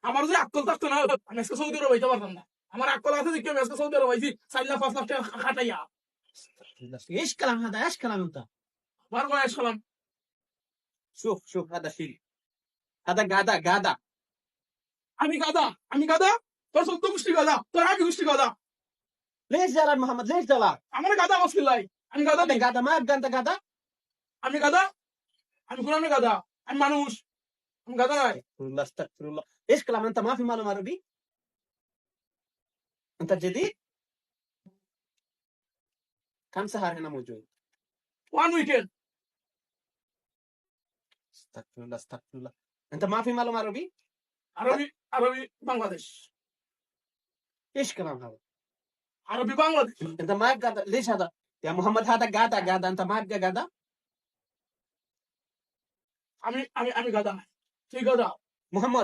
আমার যদি আকল থাকতো না আমি আজকে সৌদি আরব হইতে পারতাম না। আমার আকল আছে যে আমি আজকে সৌদি আরব হইছি 4 লাখ 5 লাখ টাকা খাটাইয়া। ايش كلام هذا؟ ايش كلام انت؟ বার করে আসলাম। شوف هذا شيء، هذا قاعدة. আমি গাদা, আমি গাদা, তোর সদ্য গোষ্ঠী গাদা, তোর আগে গোষ্ঠী গাদা। ليش زعلان محمد؟ ليش زعلان؟ আমার গাদা বসকিল্লাই, আমি গাদা هذا নেই, قاعدة، ما ابقى انت قاعدة. আমি গাদা, আমি কোন আমি গাদা, আমি মানুষ, আমি গাদা নাই। استغفر الله. ايش كلام انت؟ ما في معلومة عربي؟ انت جديد؟ كم سهر هنا موجود؟ 1 weekend. استغفر الله. انت ما في معلومة عربي؟ আরবি, আরবি বাংলাদেশ, ايش كلام هذا؟ আরবি বাংলাদেশ। انت ما يبقى ليش هذا؟ يا محمد هذا قاعدة، انت ما يبقى قاعدة؟ আমি গাদা নাই, তুই গাদা। محمد